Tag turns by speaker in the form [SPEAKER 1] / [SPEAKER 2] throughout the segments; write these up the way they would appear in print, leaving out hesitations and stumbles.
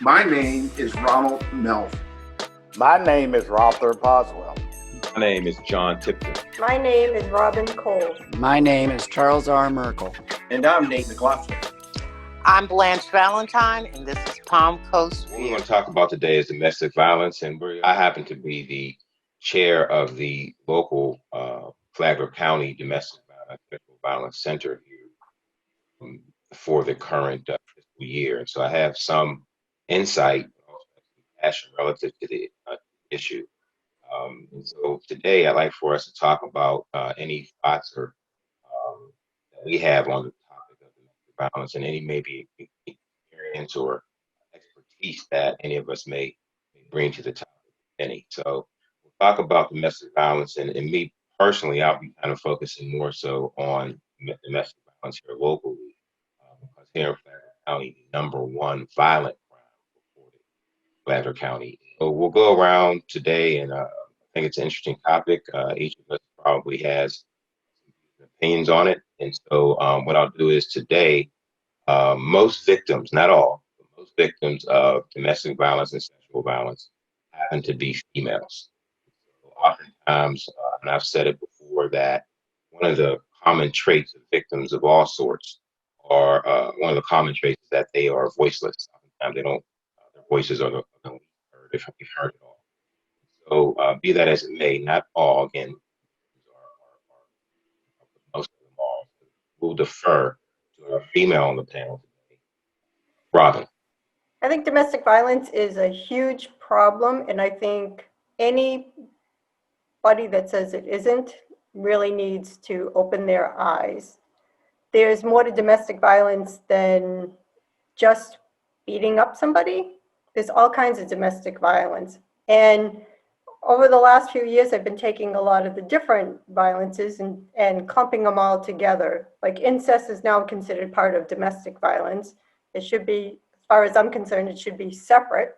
[SPEAKER 1] My name is Ronald Melf.
[SPEAKER 2] My name is Rother Boswell.
[SPEAKER 3] My name is John Tipton.
[SPEAKER 4] My name is Robin Cole.
[SPEAKER 5] My name is Charles R. Merkel.
[SPEAKER 6] And I'm Nate McLaughlin.
[SPEAKER 7] I'm Blanche Valentine, and this is Palm Coast.
[SPEAKER 3] What we want to talk about today is domestic violence, and I happen to be the chair of the local Flagler County Domestic Violence Center here for the current fiscal year. And so I have some insight, passion relative to the issue. And so today I'd like for us to talk about any thoughts or that we have on the topic of domestic violence and any maybe experience or expertise that any of us may bring to the topic. So we'll talk about domestic violence, and me personally, I'll be kind of focusing more so on domestic violence here locally, because here in Flagler County, the number one violent crime reported in Flagler County. So we'll go around today, and I think it's an interesting topic. Each of us probably has opinions on it, and so what I'll do is today, most victims, not all, but most victims of domestic violence and sexual violence happen to be females. So oftentimes, and I've said it before, that one of the common traits of victims of all sorts are one of the common traits is that they are voiceless. Oftentimes, they don't. Their voices are the heard if heard at all. So, be that as it may, not all. Again, most of them all. We'll defer to our female on the panel today, Robin.
[SPEAKER 4] I think domestic violence is a huge problem, and I think anybody that says it isn't really needs to open their eyes. There's more to domestic violence than just beating up somebody. There's all kinds of domestic violence. And over the last few years, I've been taking a lot of the different violences and clumping them all together. Like incest is now considered part of domestic violence. It should be, as far as I'm concerned, it should be separate.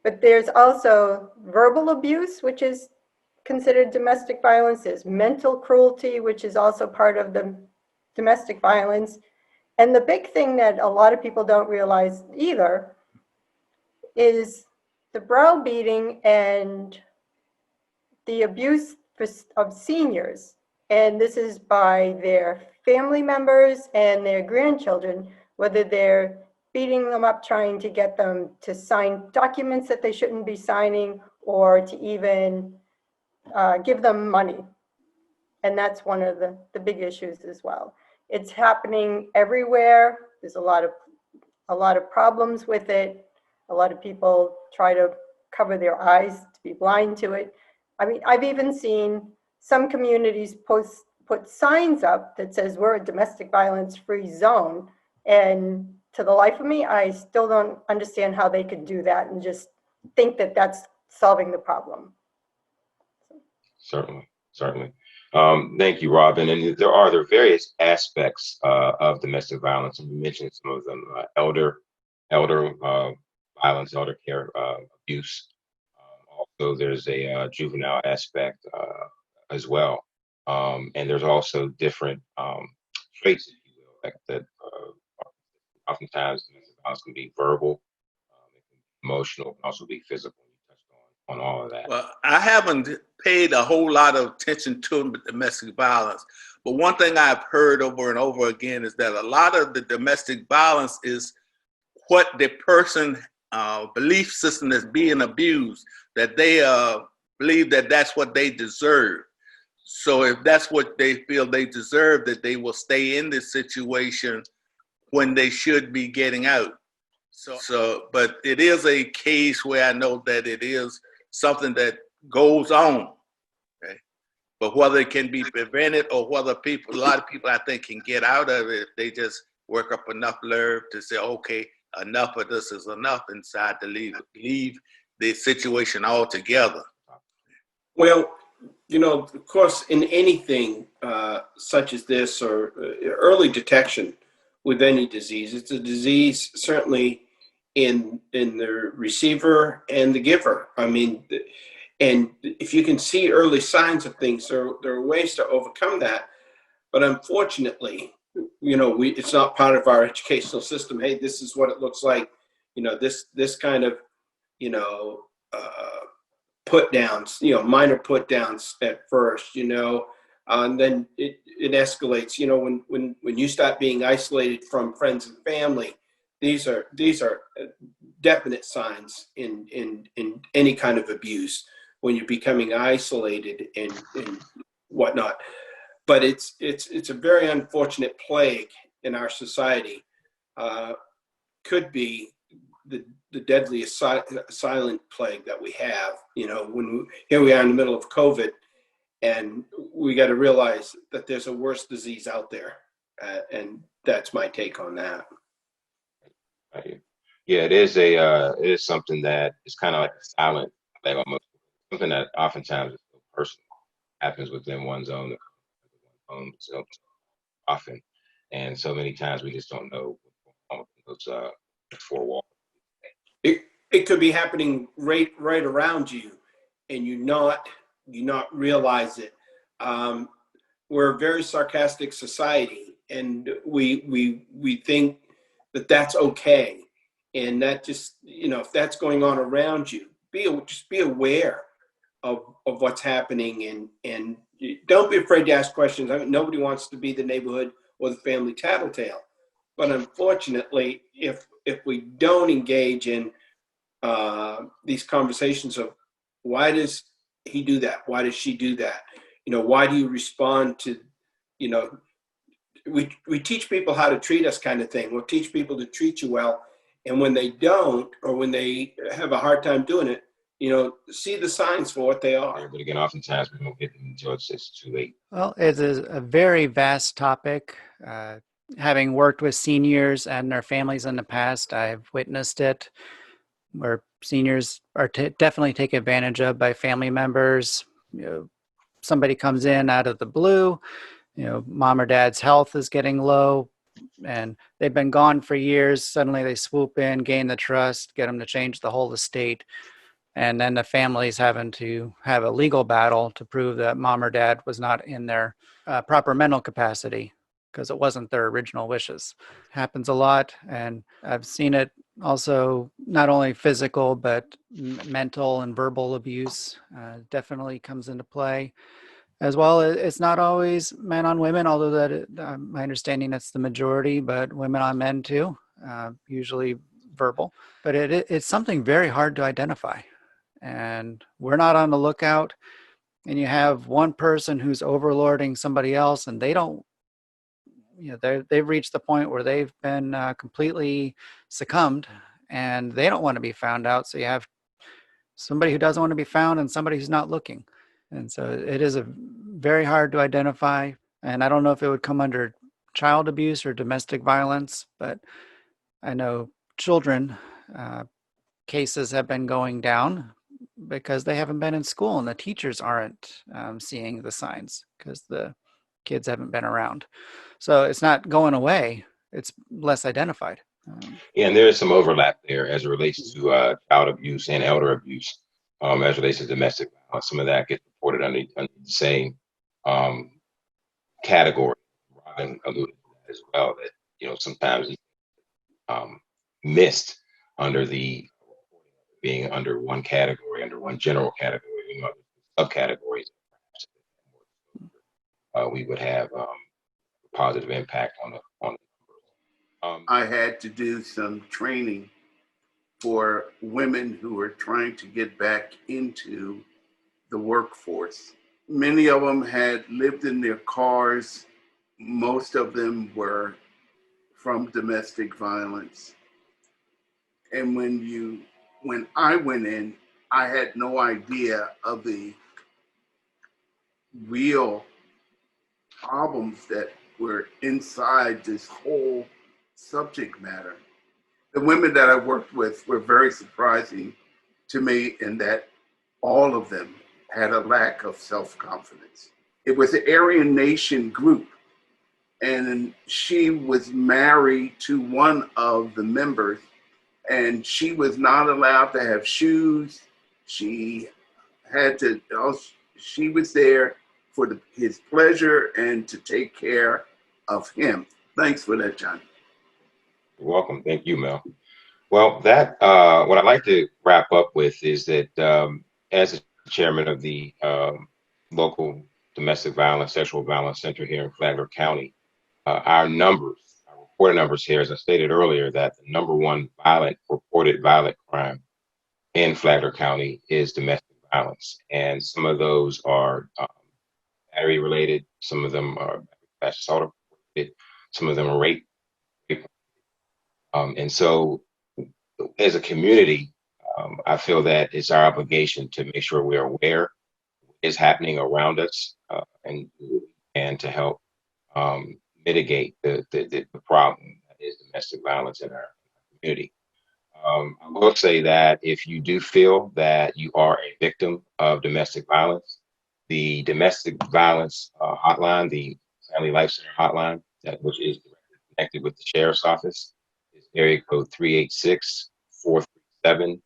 [SPEAKER 4] But there's also verbal abuse, which is considered domestic violence. There's mental cruelty, which is also part of the domestic violence. And the big thing that a lot of people don't realize either is the browbeating and the abuse of seniors. And this is by their family members and their grandchildren, whether they're beating them up, trying to get them to sign documents that they shouldn't be signing, or to even give them money. And that's one of the big issues as well. It's happening everywhere. There's a lot of problems with it. A lot of people try to cover their eyes, to be blind to it. I mean, I've even seen some communities put signs up that says we're a domestic violence free zone. And to the life of me, I still don't understand how they could do that and just think that that's solving the problem.
[SPEAKER 3] Certainly. Thank you, Robin. And there are various aspects of domestic violence, and you mentioned some of them: elder violence, elder care abuse. Also, there's a juvenile aspect as well, and there's also different traits, if you will, that oftentimes domestic violence can be verbal, it can be emotional, can also be physical. You touched on all of that.
[SPEAKER 8] Well, I haven't paid a whole lot of attention to domestic violence, but one thing I've heard over and over again is that a lot of the domestic violence is what the person belief system that's being abused, that they believe that that's what they deserve. So if that's what they feel they deserve, that they will stay in this situation when they should be getting out. But it is a case where I know that it is something that goes on. Okay? But whether it can be prevented or whether a lot of people I think can get out of it if they just work up enough nerve to say, okay, enough of this is enough, and decide to leave the situation altogether.
[SPEAKER 6] Well, of course, in anything such as this, or early detection with any disease, it's a disease certainly in the receiver and the giver. I mean, and if you can see early signs of things, there are ways to overcome that. But unfortunately, it's not part of our educational system. Hey, this is what it looks like. this kind of, put downs, minor put downs at first, and then it escalates, when you start being isolated from friends and family. These are definite signs in any kind of abuse, when you're becoming isolated and whatnot. But it's a very unfortunate plague in our society. Could be the deadliest silent plague that we have. Here we are in the middle of COVID, and we got to realize that there's a worse disease out there, and that's my take on that.
[SPEAKER 3] Yeah, it is something that is kind of like a silent, like almost something that oftentimes is so personal, happens within one's own self often, and so many times we just don't know what's going on those four walls.
[SPEAKER 6] It could be happening right around you, and you not realize it. We're a very sarcastic society, and we think that that's okay, and that just, if that's going on around you, just be aware of what's happening, and don't be afraid to ask questions. I mean, nobody wants to be the neighborhood or the family tattletale, but unfortunately, if we don't engage in these conversations of, why does he do that? Why does she do that? Why do you respond to, we teach people how to treat us, kind of thing. We'll teach people to treat you well. And when they don't, or when they have a hard time doing it, see the signs for what they are.
[SPEAKER 3] But again, oftentimes we don't get them until it's too late.
[SPEAKER 5] Well, it is a very vast topic. Having worked with seniors and their families in the past, I've witnessed it, where seniors are definitely taken advantage of by family members. Somebody comes in out of the blue, mom or dad's health is getting low, and they've been gone for years. Suddenly they swoop in, gain the trust, get them to change the whole estate. And then the family's having to have a legal battle to prove that mom or dad was not in their proper mental capacity, because it wasn't their original wishes. Happens a lot, and I've seen it also, not only physical, but mental and verbal abuse definitely comes into play. As well, it's not always men on women, although that my understanding that's the majority, but women on men too, usually verbal. But it's something very hard to identify. And we're not on the lookout, and you have one person who's overlording somebody else, and they don't, they've reached the point where they've been completely succumbed, and they don't want to be found out. So you have somebody who doesn't want to be found and somebody who's not looking. And so it is very hard to identify. And I don't know if it would come under child abuse or domestic violence, but I know children cases have been going down because they haven't been in school and the teachers aren't seeing the signs because the kids haven't been around. So it's not going away. It's less identified.
[SPEAKER 3] Yeah, and there is some overlap there as it relates to child abuse and elder abuse, as it relates to domestic violence. Some of that gets reported under the same category. Robin alluded to that as well, that sometimes missed under the being under one category, under one general category, subcategories. We would have a positive impact on the
[SPEAKER 1] I had to do some training for women who are trying to get back into the workforce. Many of them had lived in their cars. Most of them were from domestic violence. And when I went in, I had no idea of the real problems that were inside this whole subject matter. The women that I worked with were very surprising to me in that all of them had a lack of self-confidence. It was an Aryan Nation group, and she was married to one of the members, and she was not allowed to have shoes. She was there for his pleasure and to take care of him. Thanks for that, John.
[SPEAKER 3] You're welcome. Thank you, Mel. Well, that what I'd like to wrap up with is that as a chairman of the local domestic violence, sexual violence center here in Flagler County, our numbers, our reported numbers here, as I stated earlier, that the number one reported violent crime in Flagler County is domestic violence, and some of those are battery related, some of them are assault related, some of them are rape. And so as a community, I feel that it's our obligation to make sure we're aware of what is happening around us and to help mitigate the problem that is domestic violence in our community. I will say that if you do feel that you are a victim of domestic violence, the domestic violence hotline, the Family Life Center hotline, which is directly connected with the sheriff's office, is area code 386-437-3505.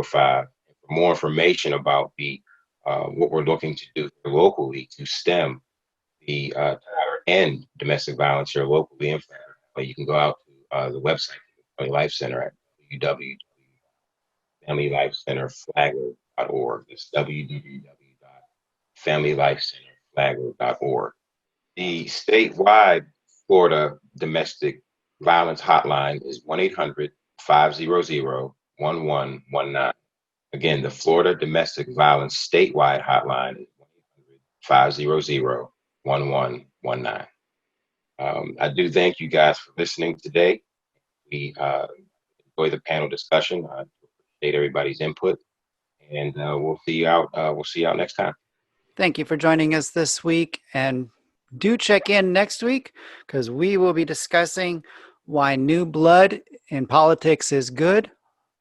[SPEAKER 3] For more information about what we're looking to do locally to stem the or end domestic violence here locally in Flagler, you can go out to the website of the Family Life Center at www.familylifecenterflagler.org. That's www.familylifecenterflagler.org. The statewide Florida domestic violence hotline is 1-800-500-1119. Again, the Florida domestic violence statewide hotline is 1-800-500-1119. I do thank you guys for listening today. We enjoy the panel discussion. I appreciate everybody's input, and we'll see you out. We'll see you out next time.
[SPEAKER 5] Thank you for joining us this week, and do check in next week because we will be discussing why new blood in politics is good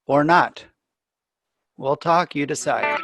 [SPEAKER 5] or not. We'll talk, you decide.